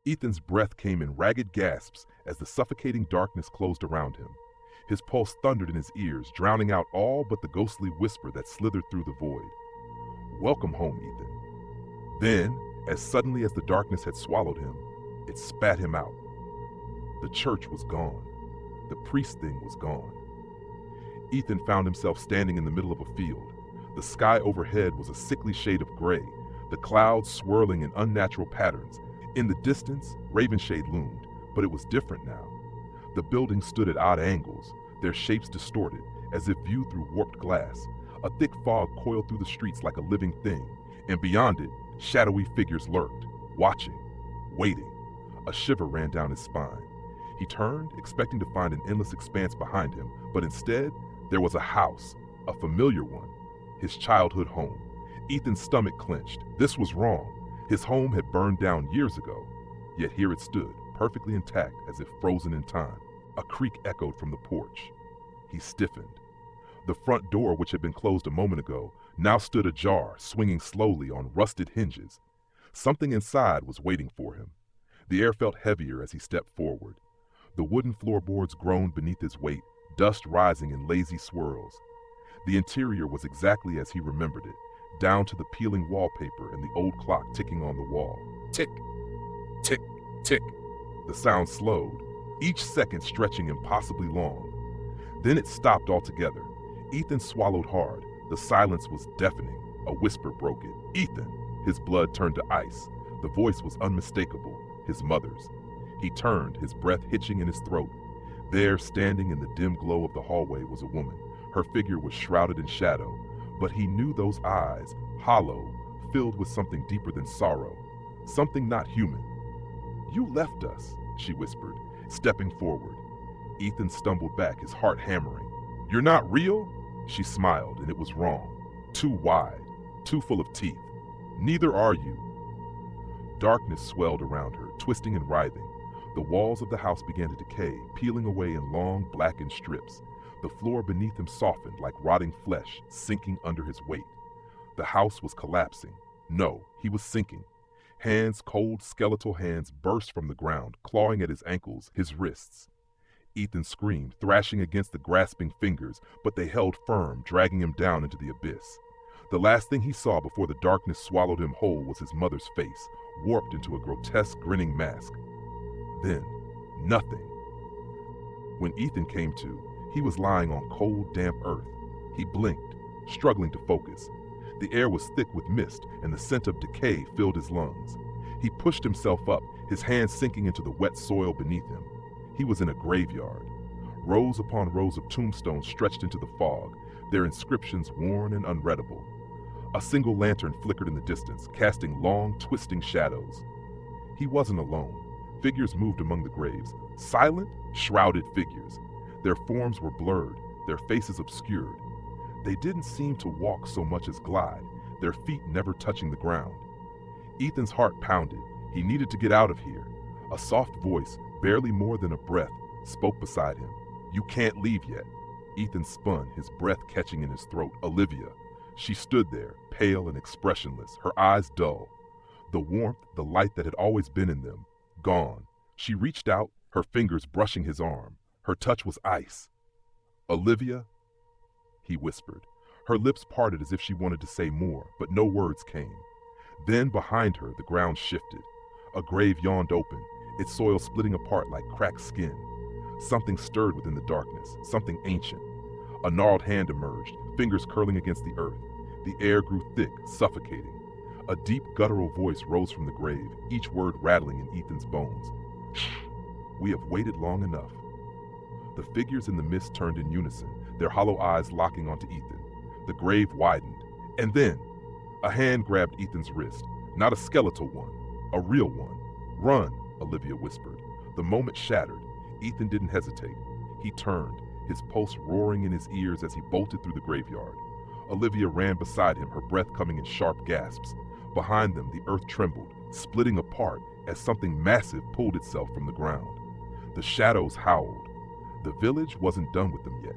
Ethan's breath came in ragged gasps as the suffocating darkness closed around him. His pulse thundered in his ears, drowning out all but the ghostly whisper that slithered through the void. "Welcome home, Ethan." Then, as suddenly as the darkness had swallowed him, it spat him out. The church was gone. The priest thing was gone. Ethan found himself standing in the middle of a field. The sky overhead was a sickly shade of gray, the clouds swirling in unnatural patterns. In the distance, Ravenshade loomed, but it was different now. The buildings stood at odd angles, their shapes distorted, as if viewed through warped glass. A thick fog coiled through the streets like a living thing, and beyond it, shadowy figures lurked, watching, waiting. A shiver ran down his spine. He turned, expecting to find an endless expanse behind him, but instead, there was a house, a familiar one, his childhood home. Ethan's stomach clenched. This was wrong. His home had burned down years ago, yet here it stood, perfectly intact as if frozen in time. A creak echoed from the porch. He stiffened. The front door, which had been closed a moment ago, now stood ajar, swinging slowly on rusted hinges. Something inside was waiting for him. The air felt heavier as he stepped forward. The wooden floorboards groaned beneath his weight, dust rising in lazy swirls. The interior was exactly as he remembered it, down to the peeling wallpaper and the old clock ticking on the wall. Tick, tick, tick. The sound slowed, each second stretching impossibly long. Then it stopped altogether. Ethan swallowed hard. The silence was deafening. A whisper broke it. "Ethan!" His blood turned to ice. The voice was unmistakable, his mother's. He turned, his breath hitching in his throat. There, standing in the dim glow of the hallway, was a woman. Her figure was shrouded in shadow, but he knew those eyes, hollow, filled with something deeper than sorrow, something not human. "You left us," she whispered, stepping forward. Ethan stumbled back, his heart hammering. "You're not real?" She smiled, and it was wrong. Too wide, too full of teeth. "Neither are you." Darkness swelled around her, twisting and writhing. The walls of the house began to decay, peeling away in long, blackened strips. The floor beneath him softened like rotting flesh, sinking under his weight. The house was collapsing. No, he was sinking. Hands, cold, skeletal hands, burst from the ground, clawing at his ankles, his wrists. Ethan screamed, thrashing against the grasping fingers, but they held firm, dragging him down into the abyss. The last thing he saw before the darkness swallowed him whole was his mother's face, warped into a grotesque, grinning mask. Then, nothing. When Ethan came to, he was lying on cold, damp earth. He blinked, struggling to focus. The air was thick with mist, and the scent of decay filled his lungs. He pushed himself up, his hands sinking into the wet soil beneath him. He was in a graveyard. Rows upon rows of tombstones stretched into the fog, their inscriptions worn and unreadable. A single lantern flickered in the distance, casting long, twisting shadows. He wasn't alone. Figures moved among the graves, silent, shrouded figures. Their forms were blurred, their faces obscured. They didn't seem to walk so much as glide, their feet never touching the ground. Ethan's heart pounded. He needed to get out of here. A soft voice, barely more than a breath, spoke beside him. "You can't leave yet." Ethan spun, his breath catching in his throat. Olivia. She stood there, pale and expressionless, her eyes dull. The warmth, the light that had always been in them, gone. She reached out, her fingers brushing his arm. Her touch was ice. "Olivia?" he whispered. Her lips parted as if she wanted to say more, but no words came. Then behind her, the ground shifted. A grave yawned open, its soil splitting apart like cracked skin. Something stirred within the darkness, something ancient. A gnarled hand emerged, fingers curling against the earth. The air grew thick, suffocating. A deep, guttural voice rose from the grave, each word rattling in Ethan's bones. "We have waited long enough." The figures in the mist turned in unison, their hollow eyes locking onto Ethan. The grave widened, and then a hand grabbed Ethan's wrist. Not a skeletal one, a real one. "Run," Olivia whispered. The moment shattered. Ethan didn't hesitate. He turned, his pulse roaring in his ears as he bolted through the graveyard. Olivia ran beside him, her breath coming in sharp gasps. Behind them, the earth trembled, splitting apart as something massive pulled itself from the ground. The shadows howled. The village wasn't done with them yet.